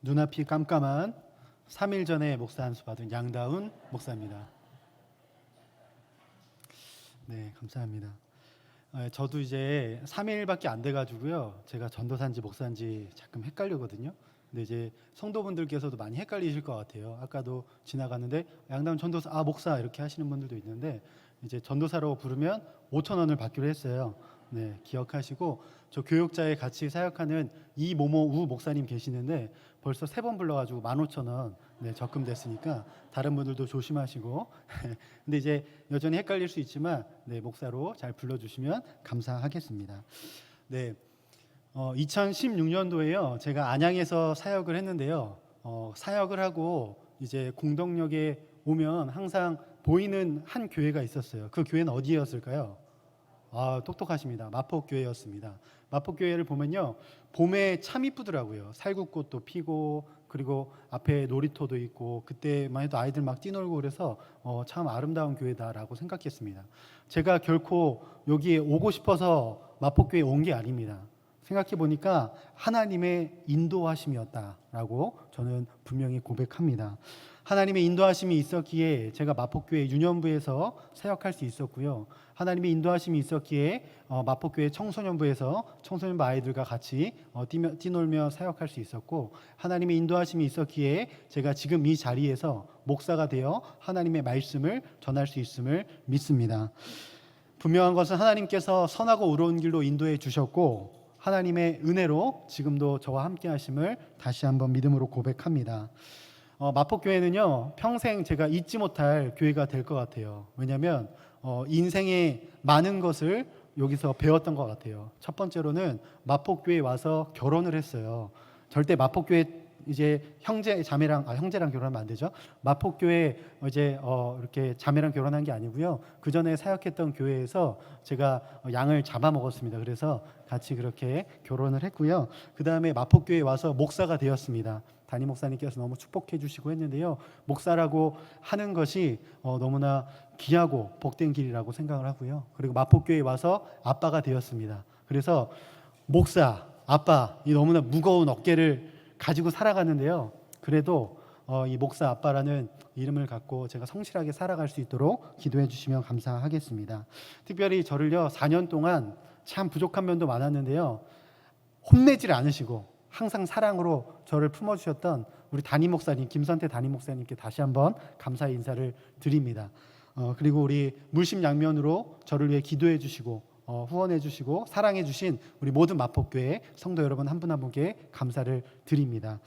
눈앞이 깜깜한 3일 전에 목사 안수 받은 양다운 목사입니다. 네, 감사합니다. 저도 이제 3일밖에 안 돼가지고요. 제가 전도사인지 목사인지 가끔 헷갈리거든요. 근데 이제 성도분들께서도 많이 헷갈리실 것 같아요. 아까도 지나가는데 양다운 전도사, 목사 이렇게 하시는 분들도 있는데 이제 전도사라고 부르면 5,000원을 받기로 했어요. 네, 기억하시고 저 교육자에 같이 사역하는 이모모 우 목사님 계시는데 벌써 3번 불러가지고 15,000원 네, 적금됐으니까 다른 분들도 조심하시고 근데 이제 여전히 헷갈릴 수 있지만 네, 목사로 잘 불러주시면 감사하겠습니다. 네, 2016년도에요. 제가 안양에서 사역을 했는데요. 사역을 하고 이제 공덕역에 오면 항상 보이는 한 교회가 있었어요. 그 교회는 어디였을까요? 똑똑하십니다. 마포교회였습니다. 마포교회를 보면요, 봄에 참 이쁘더라고요. 살구꽃도 피고 그리고 앞에 놀이터도 있고 그때만 해도 아이들 막 뛰놀고 그래서 참 아름다운 교회다라고 생각했습니다. 제가 결코 여기에 오고 싶어서 마포교회에 온 게 아닙니다. 생각해 보니까 하나님의 인도하심이었다라고 저는 분명히 고백합니다. 하나님의 인도하심이 있었기에 제가 마포교회 유년부에서 사역할 수 있었고요. 하나님의 인도하심이 있었기에 마포교회 청소년부에서 청소년부 아이들과 같이 뛰놀며 사역할 수 있었고, 하나님의 인도하심이 있었기에 제가 지금 이 자리에서 목사가 되어 하나님의 말씀을 전할 수 있음을 믿습니다. 분명한 것은 하나님께서 선하고 의로운 길로 인도해 주셨고 하나님의 은혜로 지금도 저와 함께 하심을 다시 한번 믿음으로 고백합니다. 마포교회는요, 평생 제가 잊지 못할 교회가 될 것 같아요. 왜냐하면 인생의 많은 것을 여기서 배웠던 것 같아요. 첫 번째로는 마포교회에 와서 결혼을 했어요. 절대 마포교회 이제 형제랑 결혼하면 안 되죠. 마포교회 이제 이렇게 자매랑 결혼한 게 아니고요. 그 전에 사역했던 교회에서 제가 양을 잡아 먹었습니다. 그래서 같이 그렇게 결혼을 했고요. 그 다음에 마포교회에 와서 목사가 되었습니다. 담임 목사님께서 너무 축복해 주시고 했는데요. 목사라고 하는 것이 너무나 귀하고 복된 길이라고 생각을 하고요. 그리고 마포교회에 와서 아빠가 되었습니다. 그래서 목사, 아빠, 이 너무나 무거운 어깨를 가지고 살아가는데요. 그래도 이 목사 아빠라는 이름을 갖고 제가 성실하게 살아갈 수 있도록 기도해 주시면 감사하겠습니다. 특별히 저를요, 4년 동안 참 부족한 면도 많았는데요, 혼내질 않으시고 항상 사랑으로 저를 품어주셨던 우리 담임 목사님, 김선태 담임 목사님께 다시 한번 감사의 인사를 드립니다. 그리고 우리 물심양면으로 저를 위해 기도해 주시고 후원해 주시고 사랑해 주신 우리 모든 마포교회 성도 여러분 한 분 한 분께 감사를 드립니다.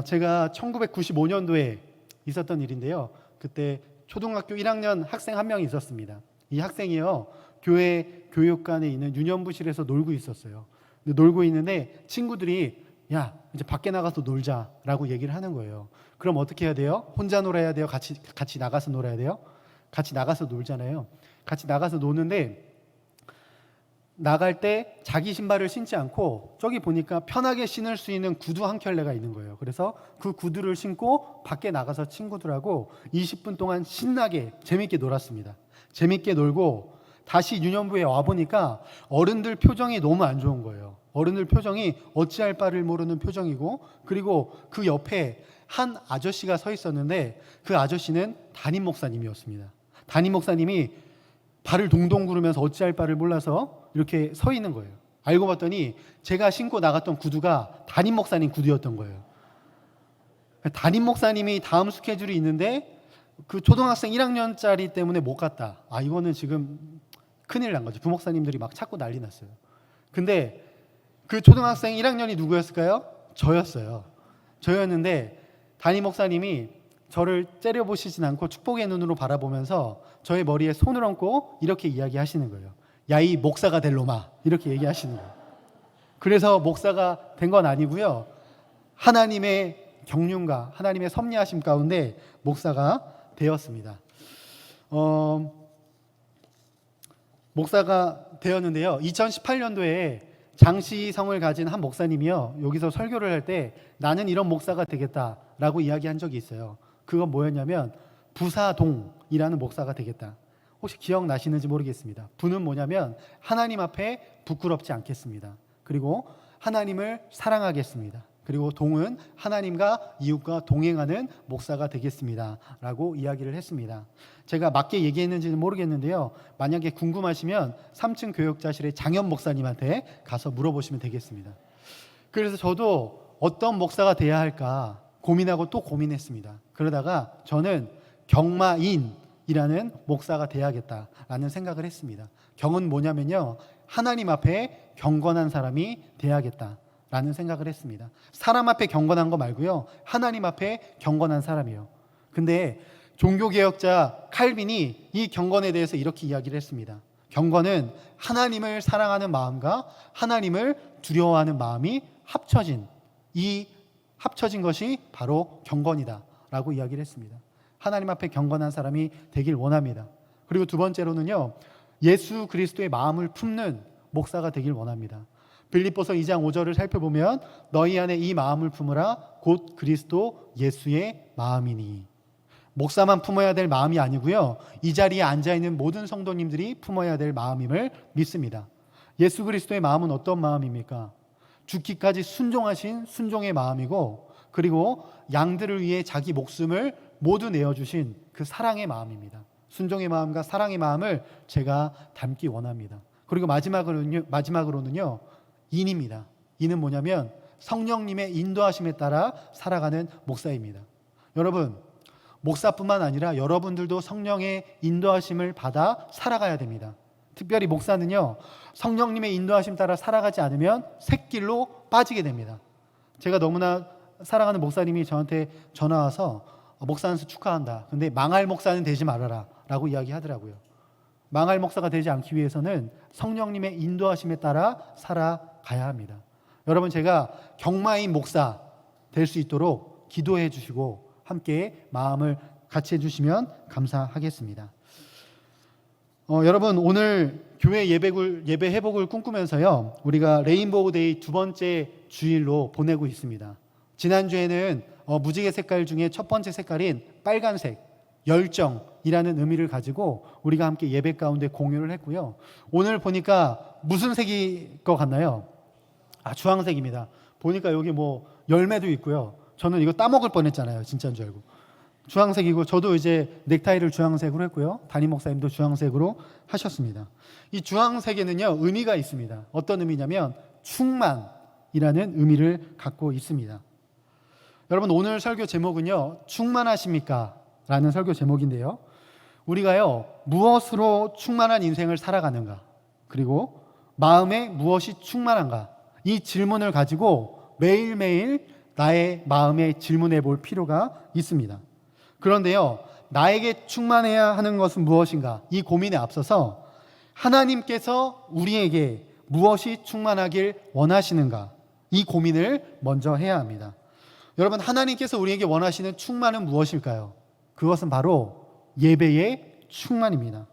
제가 1995년도에 있었던 일인데요. 그때 초등학교 1학년 학생 한 명이 있었습니다. 이 학생이요, 교회 교육관에 있는 유년부실에서 놀고 있었어요. 근데 놀고 있는데 친구들이 야, 이제 밖에 나가서 놀자라고 얘기를 하는 거예요. 그럼 어떻게 해야 돼요? 혼자 놀아야 돼요? 같이 나가서 놀아야 돼요? 같이 나가서 놀잖아요. 같이 나가서 노는데 나갈 때 자기 신발을 신지 않고 저기 보니까 편하게 신을 수 있는 구두 한 켤레가 있는 거예요. 그래서 그 구두를 신고 밖에 나가서 친구들하고 20분 동안 신나게 재밌게 놀았습니다. 재밌게 놀고 다시 유년부에 와보니까 어른들 표정이 너무 안 좋은 거예요. 어른들 표정이 어찌할 바를 모르는 표정이고, 그리고 그 옆에 한 아저씨가 서 있었는데 그 아저씨는 담임 목사님이었습니다. 담임 목사님이 발을 동동 구르면서 어찌할 바를 몰라서 이렇게 서 있는 거예요. 알고 봤더니 제가 신고 나갔던 구두가 담임 목사님 구두였던 거예요. 담임 목사님이 다음 스케줄이 있는데 그 초등학생 1학년짜리 때문에 못 갔다. 이거는 지금 큰일 난 거죠. 부목사님들이 막 찾고 난리 났어요. 근데 그 초등학생 1학년이 누구였을까요? 저였어요. 저였는데 담임 목사님이 저를 째려보시진 않고 축복의 눈으로 바라보면서 저의 머리에 손을 얹고 이렇게 이야기하시는 거예요. 야, 이 목사가 될 놈아, 이렇게 얘기하시는 거예요. 그래서 목사가 된 건 아니고요, 하나님의 경륜과 하나님의 섭리하심 가운데 목사가 되었습니다. 목사가 되었는데요, 2018년도에 장시성을 가진 한 목사님이요, 여기서 설교를 할 때 나는 이런 목사가 되겠다라고 이야기한 적이 있어요. 그건 뭐였냐면 부사동이라는 목사가 되겠다. 혹시 기억나시는지 모르겠습니다. 부는 뭐냐면 하나님 앞에 부끄럽지 않겠습니다. 그리고 하나님을 사랑하겠습니다. 그리고 동은 하나님과 이웃과 동행하는 목사가 되겠습니다 라고 이야기를 했습니다. 제가 맞게 얘기했는지는 모르겠는데요, 만약에 궁금하시면 3층 교역자실의 장현 목사님한테 가서 물어보시면 되겠습니다. 그래서 저도 어떤 목사가 돼야 할까 고민하고 또 고민했습니다. 그러다가 저는 경마인이라는 목사가 돼야겠다라는 생각을 했습니다. 경은 뭐냐면요, 하나님 앞에 경건한 사람이 돼야겠다라는 생각을 했습니다. 사람 앞에 경건한 거 말고요, 하나님 앞에 경건한 사람이에요. 근데 종교개혁자 칼빈이 이 경건에 대해서 이렇게 이야기를 했습니다. 경건은 하나님을 사랑하는 마음과 하나님을 두려워하는 마음이 합쳐진 것이 바로 경건이다 라고 이야기를 했습니다. 하나님 앞에 경건한 사람이 되길 원합니다. 그리고 두 번째로는요, 예수 그리스도의 마음을 품는 목사가 되길 원합니다. 빌립보서 2장 5절을 살펴보면 너희 안에 이 마음을 품으라 곧 그리스도 예수의 마음이니. 목사만 품어야 될 마음이 아니고요, 이 자리에 앉아있는 모든 성도님들이 품어야 될 마음임을 믿습니다. 예수 그리스도의 마음은 어떤 마음입니까? 죽기까지 순종하신 순종의 마음이고, 그리고 양들을 위해 자기 목숨을 모두 내어주신 그 사랑의 마음입니다. 순종의 마음과 사랑의 마음을 제가 담기 원합니다. 그리고 마지막으로는요, 인입니다. 인은 뭐냐면 성령님의 인도하심에 따라 살아가는 목사입니다. 여러분, 목사뿐만 아니라 여러분들도 성령의 인도하심을 받아 살아가야 됩니다. 특별히 목사는요, 성령님의 인도하심 따라 살아가지 않으면 샛길로 빠지게 됩니다. 제가 너무나 사랑하는 목사님이 저한테 전화 와서 목사 안수 축하한다, 근데 망할 목사는 되지 말아라 라고 이야기하더라고요. 망할 목사가 되지 않기 위해서는 성령님의 인도하심에 따라 살아가야 합니다. 여러분, 제가 경마인 목사 될 수 있도록 기도해 주시고 함께 마음을 같이 해주시면 감사하겠습니다. 여러분, 오늘 교회 예배 회복을 꿈꾸면서요, 우리가 레인보우 데이 두 번째 주일로 보내고 있습니다. 지난주에는 무지개 색깔 중에 첫 번째 색깔인 빨간색, 열정이라는 의미를 가지고 우리가 함께 예배 가운데 공유를 했고요. 오늘 보니까 무슨 색일 것 같나요? 주황색입니다. 보니까 여기 뭐 열매도 있고요. 저는 이거 따먹을 뻔했잖아요, 진짜인 줄 알고. 주황색이고, 저도 이제 넥타이를 주황색으로 했고요, 담임 목사님도 주황색으로 하셨습니다. 이 주황색에는요, 의미가 있습니다. 어떤 의미냐면 충만이라는 의미를 갖고 있습니다. 여러분, 오늘 설교 제목은요, 충만하십니까? 라는 설교 제목인데요, 우리가요, 무엇으로 충만한 인생을 살아가는가, 그리고 마음에 무엇이 충만한가, 이 질문을 가지고 매일매일 나의 마음에 질문해 볼 필요가 있습니다. 그런데요, 나에게 충만해야 하는 것은 무엇인가, 이 고민에 앞서서 하나님께서 우리에게 무엇이 충만하길 원하시는가, 이 고민을 먼저 해야 합니다. 여러분, 하나님께서 우리에게 원하시는 충만은 무엇일까요? 그것은 바로 예배의 충만입니다.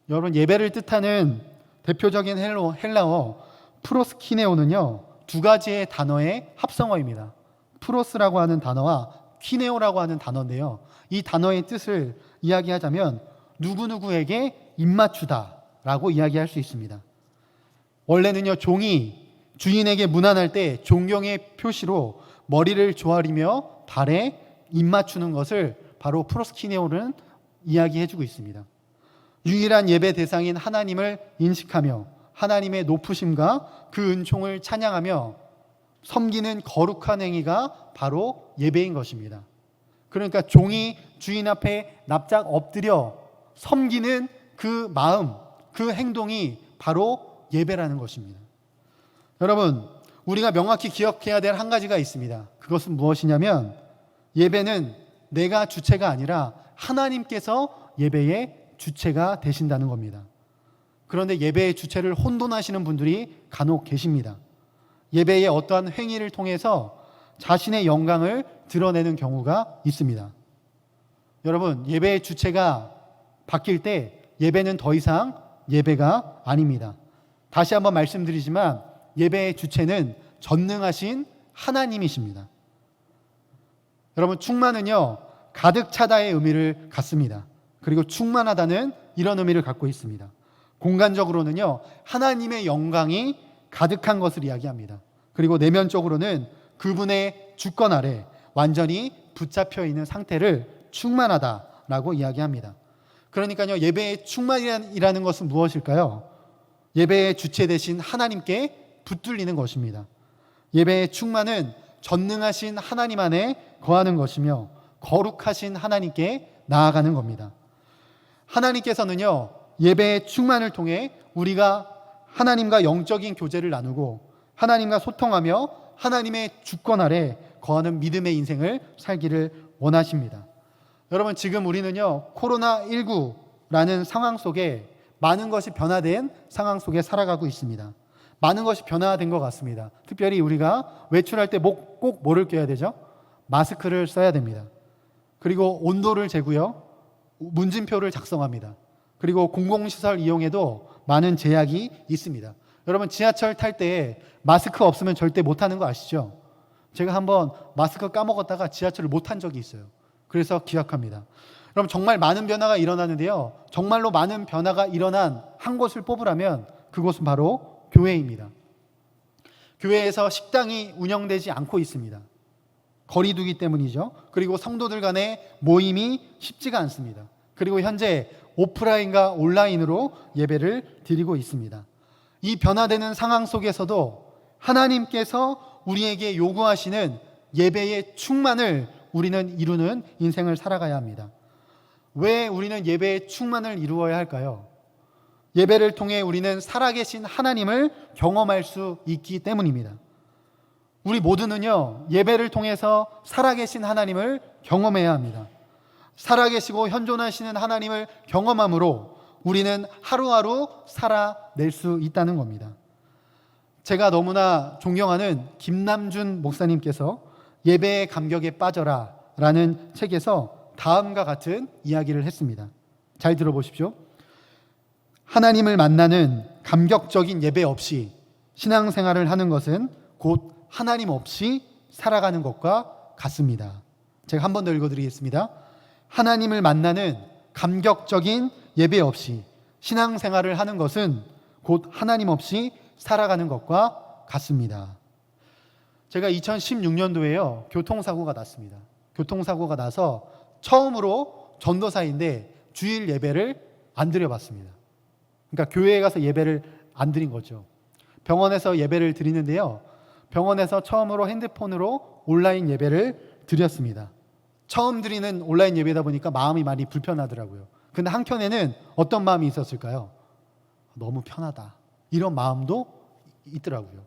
여러분, 예배를 뜻하는 대표적인 헬라어 프로스키네오는요, 두 가지의 단어의 합성어입니다. 프로스라고 하는 단어와 키네오라고 하는 단어인데요, 이 단어의 뜻을 이야기하자면 누구누구에게 입맞추다라고 이야기할 수 있습니다. 원래는요, 종이 주인에게 문안할 때 존경의 표시로 머리를 조아리며 발에 입맞추는 것을 바로 프로스키네오는 이야기해주고 있습니다. 유일한 예배 대상인 하나님을 인식하며 하나님의 높으심과 그 은총을 찬양하며 섬기는 거룩한 행위가 바로 예배인 것입니다. 그러니까 종이 주인 앞에 납작 엎드려 섬기는 그 마음, 그 행동이 바로 예배라는 것입니다. 여러분, 우리가 명확히 기억해야 될 한 가지가 있습니다. 그것은 무엇이냐면 예배는 내가 주체가 아니라 하나님께서 예배의 주체가 되신다는 겁니다. 그런데 예배의 주체를 혼돈하시는 분들이 간혹 계십니다. 예배의 어떠한 행위를 통해서 자신의 영광을 드러내는 경우가 있습니다. 여러분, 예배의 주체가 바뀔 때 예배는 더 이상 예배가 아닙니다. 다시 한번 말씀드리지만 예배의 주체는 전능하신 하나님이십니다. 여러분, 충만은요, 가득 차다의 의미를 갖습니다. 그리고 충만하다는 이런 의미를 갖고 있습니다. 공간적으로는요, 하나님의 영광이 가득한 것을 이야기합니다. 그리고 내면적으로는 그분의 주권 아래 완전히 붙잡혀 있는 상태를 충만하다라고 이야기합니다. 그러니까요, 예배의 충만이라는 것은 무엇일까요? 예배의 주체 되신 하나님께 붙들리는 것입니다. 예배의 충만은 전능하신 하나님 안에 거하는 것이며 거룩하신 하나님께 나아가는 겁니다. 하나님께서는요, 예배의 충만을 통해 우리가 하나님과 영적인 교제를 나누고 하나님과 소통하며 하나님의 주권 아래 거하는 믿음의 인생을 살기를 원하십니다. 여러분, 지금 우리는요, 코로나19라는 상황 속에 많은 것이 변화된 상황 속에 살아가고 있습니다. 많은 것이 변화된 것 같습니다. 특별히 우리가 외출할 때 꼭 뭐를 껴야 되죠? 마스크를 써야 됩니다. 그리고 온도를 재고요, 문진표를 작성합니다. 그리고 공공시설 이용에도 많은 제약이 있습니다. 여러분, 지하철 탈 때 마스크 없으면 절대 못 타는 거 아시죠? 제가 한번 마스크 까먹었다가 지하철을 못 탄 적이 있어요. 그래서 기억합니다. 여러분, 정말 많은 변화가 일어나는데요, 정말로 많은 변화가 일어난 한 곳을 뽑으라면 그곳은 바로 교회입니다. 교회에서 식당이 운영되지 않고 있습니다. 거리두기 때문이죠. 그리고 성도들 간의 모임이 쉽지가 않습니다. 그리고 현재 오프라인과 온라인으로 예배를 드리고 있습니다. 이 변화되는 상황 속에서도 하나님께서 우리에게 요구하시는 예배의 충만을 우리는 이루는 인생을 살아가야 합니다. 왜 우리는 예배의 충만을 이루어야 할까요? 예배를 통해 우리는 살아계신 하나님을 경험할 수 있기 때문입니다. 우리 모두는요, 예배를 통해서 살아계신 하나님을 경험해야 합니다. 살아계시고 현존하시는 하나님을 경험함으로 우리는 하루하루 살아낼 수 있다는 겁니다. 제가 너무나 존경하는 김남준 목사님께서 예배의 감격에 빠져라 라는 책에서 다음과 같은 이야기를 했습니다. 잘 들어보십시오. 하나님을 만나는 감격적인 예배 없이 신앙생활을 하는 것은 곧 하나님 없이 살아가는 것과 같습니다. 제가 한 번 더 읽어드리겠습니다. 하나님을 만나는 감격적인 예배 없이 신앙생활을 하는 것은 곧 하나님 없이 살아가는 것과 같습니다. 제가 2016년도에요, 교통사고가 났습니다. 교통사고가 나서 처음으로 전도사인데 주일 예배를 안 드려봤습니다. 그러니까 교회에 가서 예배를 안 드린 거죠. 병원에서 예배를 드리는데요, 병원에서 처음으로 핸드폰으로 온라인 예배를 드렸습니다. 처음 드리는 온라인 예배다 보니까 마음이 많이 불편하더라고요. 근데 한켠에는 어떤 마음이 있었을까요? 너무 편하다, 이런 마음도 있더라고요.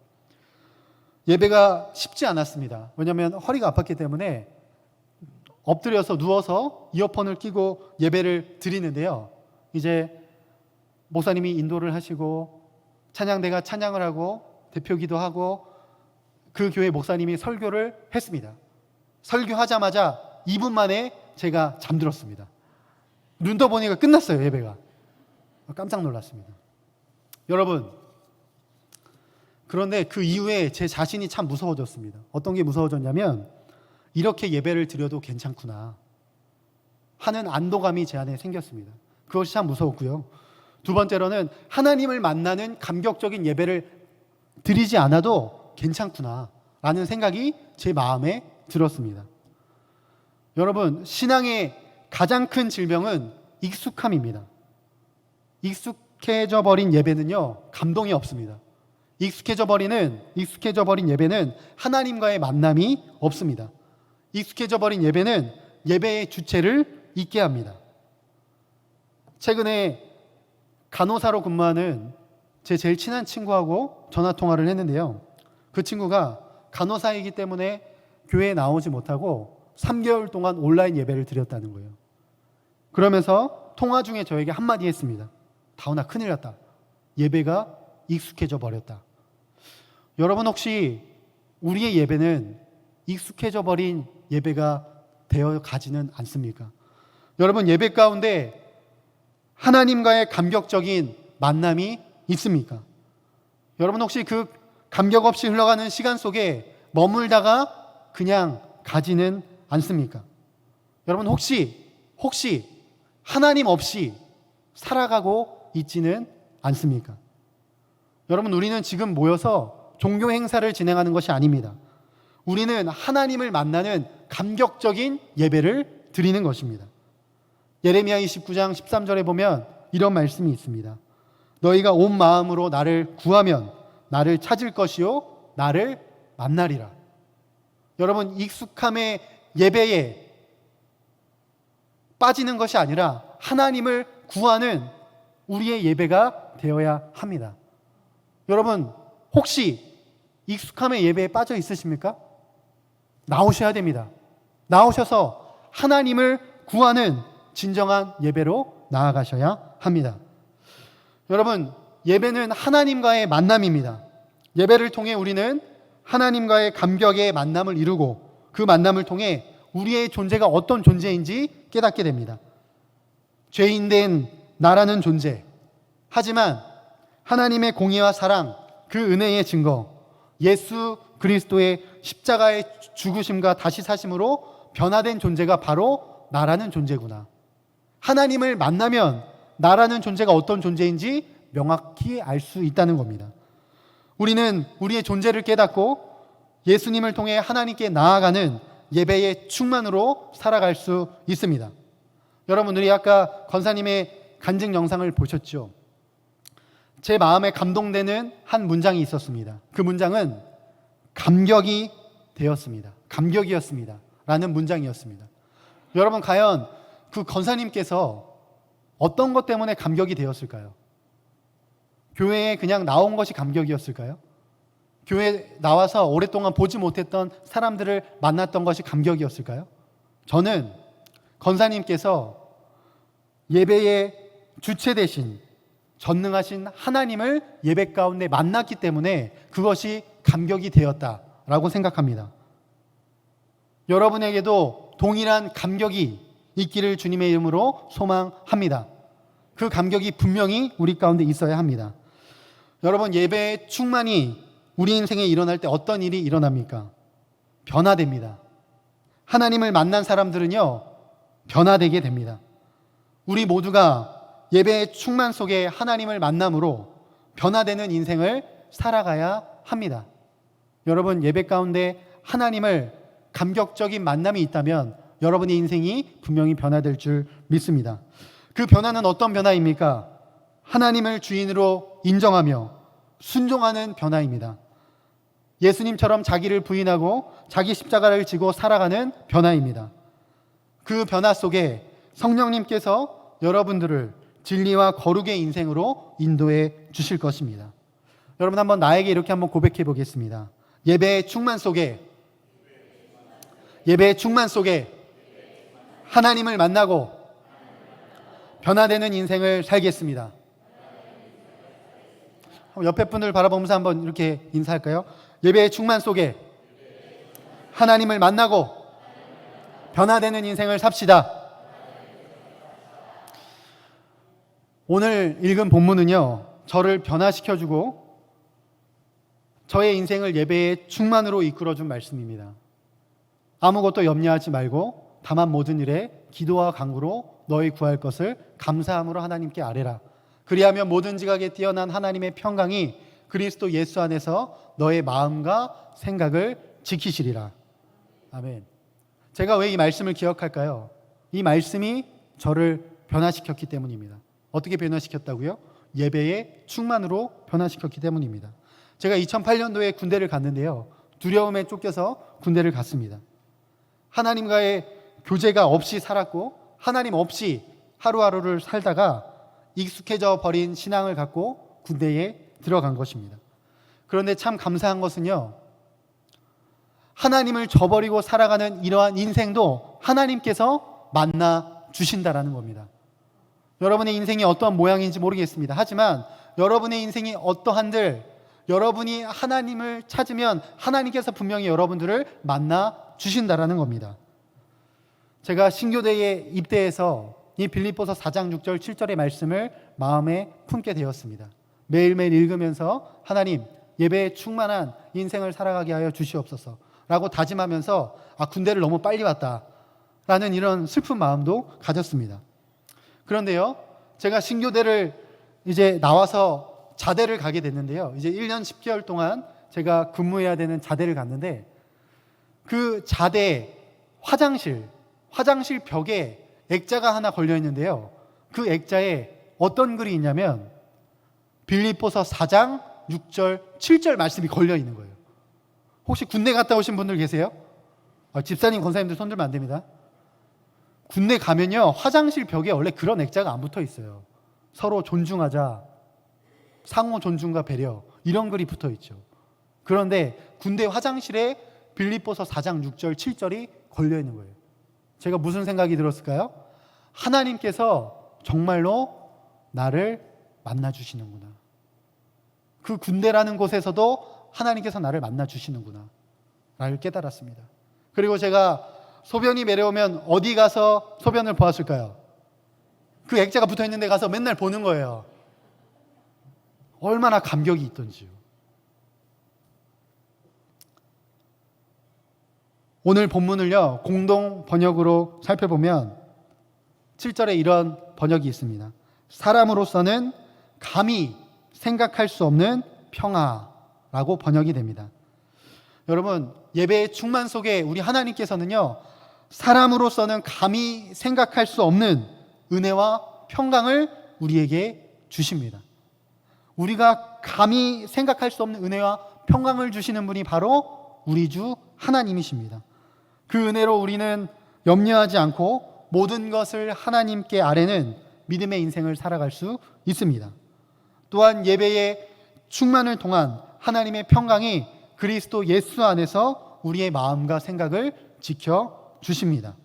예배가 쉽지 않았습니다. 왜냐하면 허리가 아팠기 때문에 엎드려서 누워서 이어폰을 끼고 예배를 드리는데요, 이제 목사님이 인도를 하시고 찬양대가 찬양을 하고 대표기도 하고 그 교회 목사님이 설교를 했습니다. 설교하자마자 2분 만에 제가 잠들었습니다. 눈 떠보니까 끝났어요, 예배가. 깜짝 놀랐습니다. 여러분, 그런데 그 이후에 제 자신이 참 무서워졌습니다. 어떤 게 무서워졌냐면, 이렇게 예배를 드려도 괜찮구나 하는 안도감이 제 안에 생겼습니다. 그것이 참 무서웠고요. 두 번째로는 하나님을 만나는 감격적인 예배를 드리지 않아도 괜찮구나 라는 생각이 제 마음에 들었습니다. 여러분, 신앙의 가장 큰 질병은 익숙함입니다. 익숙해져 버린 예배는요, 감동이 없습니다. 익숙해져 버린 예배는 하나님과의 만남이 없습니다. 익숙해져 버린 예배는 예배의 주체를 잊게 합니다. 최근에 간호사로 근무하는 제 제일 친한 친구하고 전화 통화를 했는데요, 그 친구가 간호사이기 때문에 교회에 나오지 못하고 3개월 동안 온라인 예배를 드렸다는 거예요. 그러면서 통화 중에 저에게 한마디 했습니다. 다운아, 큰일 났다. 예배가 익숙해져 버렸다. 여러분, 혹시 우리의 예배는 익숙해져 버린 예배가 되어 가지는 않습니까? 여러분, 예배 가운데 하나님과의 감격적인 만남이 있습니까? 여러분, 혹시 그 감격 없이 흘러가는 시간 속에 머물다가 그냥 가지는 않습니까? 여러분, 혹시 하나님 없이 살아가고 있지는 않습니까? 여러분, 우리는 지금 모여서 종교 행사를 진행하는 것이 아닙니다. 우리는 하나님을 만나는 감격적인 예배를 드리는 것입니다. 예레미야 29장 13절에 보면 이런 말씀이 있습니다. 너희가 온 마음으로 나를 구하면 나를 찾을 것이요 나를 만나리라. 여러분, 익숙함의 예배에 빠지는 것이 아니라 하나님을 구하는 우리의 예배가 되어야 합니다. 여러분, 혹시 익숙함의 예배에 빠져 있으십니까? 나오셔야 됩니다. 나오셔서 하나님을 구하는 진정한 예배로 나아가셔야 합니다. 여러분, 예배는 하나님과의 만남입니다. 예배를 통해 우리는 하나님과의 감격의 만남을 이루고 그 만남을 통해 우리의 존재가 어떤 존재인지 깨닫게 됩니다. 죄인된 나라는 존재, 하지만 하나님의 공의와 사랑, 그 은혜의 증거, 예수 그리스도의 십자가의 죽으심과 다시 사심으로 변화된 존재가 바로 나라는 존재구나. 하나님을 만나면 나라는 존재가 어떤 존재인지 명확히 알 수 있다는 겁니다. 우리는 우리의 존재를 깨닫고 예수님을 통해 하나님께 나아가는 예배의 충만으로 살아갈 수 있습니다. 여러분들이 아까 권사님의 간증 영상을 보셨죠? 제 마음에 감동되는 한 문장이 있었습니다. 그 문장은 감격이 되었습니다. 감격이었습니다. 라는 문장이었습니다. 여러분, 과연 그 권사님께서 어떤 것 때문에 감격이 되었을까요? 교회에 그냥 나온 것이 감격이었을까요? 교회에 나와서 오랫동안 보지 못했던 사람들을 만났던 것이 감격이었을까요? 저는 권사님께서 예배의 주체 되신 전능하신 하나님을 예배 가운데 만났기 때문에 그것이 감격이 되었다라고 생각합니다. 여러분에게도 동일한 감격이 있기를 주님의 이름으로 소망합니다. 그 감격이 분명히 우리 가운데 있어야 합니다. 여러분, 예배의 충만이 우리 인생에 일어날 때 어떤 일이 일어납니까? 변화됩니다. 하나님을 만난 사람들은요, 변화되게 됩니다. 우리 모두가 예배의 충만 속에 하나님을 만남으로 변화되는 인생을 살아가야 합니다. 여러분, 예배 가운데 하나님을 감격적인 만남이 있다면 여러분의 인생이 분명히 변화될 줄 믿습니다. 그 변화는 어떤 변화입니까? 하나님을 주인으로 인정하며 순종하는 변화입니다. 예수님처럼 자기를 부인하고 자기 십자가를 지고 살아가는 변화입니다. 그 변화 속에 성령님께서 여러분들을 진리와 거룩의 인생으로 인도해 주실 것입니다. 여러분, 한번 나에게 이렇게 한번 고백해 보겠습니다. 예배의 충만 속에 하나님을 만나고 변화되는 인생을 살겠습니다. 옆에 분을 바라보면서 한번 이렇게 인사할까요? 예배의 충만 속에 하나님을 만나고 변화되는 인생을 삽시다. 오늘 읽은 본문은요, 저를 변화시켜주고 저의 인생을 예배의 충만으로 이끌어준 말씀입니다. 아무것도 염려하지 말고 다만 모든 일에 기도와 간구로 너희 구할 것을 감사함으로 하나님께 아뢰라. 그리하면 모든 지각에 뛰어난 하나님의 평강이 그리스도 예수 안에서 너의 마음과 생각을 지키시리라. 아멘. 제가 왜 이 말씀을 기억할까요? 이 말씀이 저를 변화시켰기 때문입니다. 어떻게 변화시켰다고요? 예배의 충만으로 변화시켰기 때문입니다. 제가 2008년도에 군대를 갔는데요, 두려움에 쫓겨서 군대를 갔습니다. 하나님과의 교제가 없이 살았고 하나님 없이 하루하루를 살다가 익숙해져 버린 신앙을 갖고 군대에 들어간 것입니다. 그런데 참 감사한 것은요, 하나님을 저버리고 살아가는 이러한 인생도 하나님께서 만나 주신다라는 겁니다. 여러분의 인생이 어떠한 모양인지 모르겠습니다. 하지만 여러분의 인생이 어떠한들 여러분이 하나님을 찾으면 하나님께서 분명히 여러분들을 만나 주신다라는 겁니다. 제가 신교대에 입대해서 이 빌립보서 4장 6절 7절의 말씀을 마음에 품게 되었습니다. 매일매일 읽으면서 하나님, 예배에 충만한 인생을 살아가게 하여 주시옵소서 라고 다짐하면서 군대를 너무 빨리 왔다 라는 이런 슬픈 마음도 가졌습니다. 그런데요, 제가 신교대를 이제 나와서 자대를 가게 됐는데요, 이제 1년 10개월 동안 제가 근무해야 되는 자대를 갔는데 그 자대 화장실 벽에 액자가 하나 걸려 있는데요. 그 액자에 어떤 글이 있냐면 빌립보서 4장 6절 7절 말씀이 걸려 있는 거예요. 혹시 군대 갔다 오신 분들 계세요? 집사님 권사님들 손 들면 안 됩니다. 군대 가면요, 화장실 벽에 원래 그런 액자가 안 붙어 있어요. 서로 존중하자, 상호 존중과 배려, 이런 글이 붙어 있죠. 그런데 군대 화장실에 빌립보서 4장 6절 7절이 걸려 있는 거예요. 제가 무슨 생각이 들었을까요? 하나님께서 정말로 나를 만나주시는구나. 그 군대라는 곳에서도 하나님께서 나를 만나주시는구나 라를 깨달았습니다. 그리고 제가 소변이 매려오면 어디 가서 소변을 보았을까요? 그 액자가 붙어있는 데 가서 맨날 보는 거예요. 얼마나 감격이 있던지요. 오늘 본문을요, 공동 번역으로 살펴보면 7절에 이런 번역이 있습니다. 사람으로서는 감히 생각할 수 없는 평화라고 번역이 됩니다. 여러분, 예배의 충만 속에 우리 하나님께서는요, 사람으로서는 감히 생각할 수 없는 은혜와 평강을 우리에게 주십니다. 우리가 감히 생각할 수 없는 은혜와 평강을 주시는 분이 바로 우리 주 하나님이십니다. 그 은혜로 우리는 염려하지 않고 모든 것을 하나님께 아뢰는 믿음의 인생을 살아갈 수 있습니다. 또한 예배의 충만을 통한 하나님의 평강이 그리스도 예수 안에서 우리의 마음과 생각을 지켜 주십니다.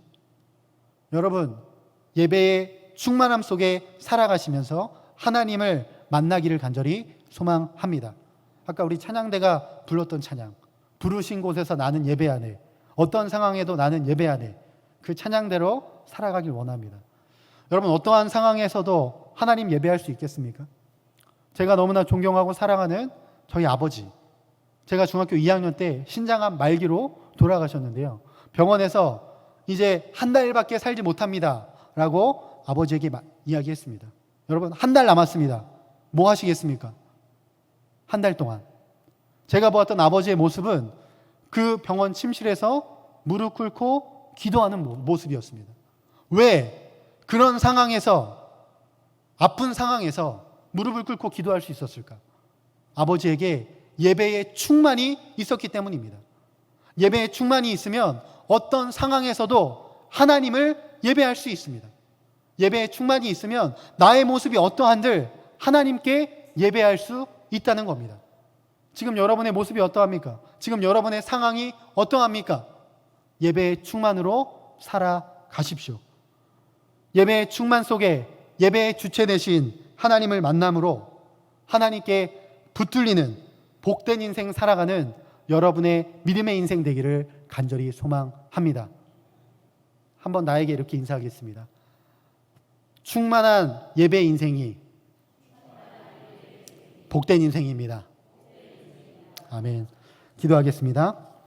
여러분, 예배의 충만함 속에 살아가시면서 하나님을 만나기를 간절히 소망합니다. 아까 우리 찬양대가 불렀던 찬양, 부르신 곳에서 나는 예배하네, 어떤 상황에도 나는 예배하네, 그 찬양대로 살아가길 원합니다. 여러분, 어떠한 상황에서도 하나님 예배할 수 있겠습니까? 제가 너무나 존경하고 사랑하는 저희 아버지, 제가 중학교 2학년 때 신장암 말기로 돌아가셨는데요, 병원에서 이제 한 달밖에 살지 못합니다 라고 아버지에게 이야기했습니다. 여러분, 한 달 남았습니다. 뭐 하시겠습니까? 한 달 동안 제가 보았던 아버지의 모습은 그 병원 침실에서 무릎 꿇고 기도하는 모습이었습니다. 왜 그런 상황에서, 아픈 상황에서 무릎을 꿇고 기도할 수 있었을까? 아버지에게 예배의 충만이 있었기 때문입니다. 예배의 충만이 있으면 어떤 상황에서도 하나님을 예배할 수 있습니다. 예배의 충만이 있으면 나의 모습이 어떠한들 하나님께 예배할 수 있다는 겁니다. 지금 여러분의 모습이 어떠합니까? 지금 여러분의 상황이 어떠합니까? 예배의 충만으로 살아가십시오. 예배의 충만 속에 예배의 주체 되신 하나님을 만남으로 하나님께 붙들리는 복된 인생 살아가는 여러분의 믿음의 인생 되기를 간절히 소망합니다. 한번 나에게 이렇게 인사하겠습니다. 충만한 예배 인생이 복된 인생입니다. 아멘. 기도하겠습니다.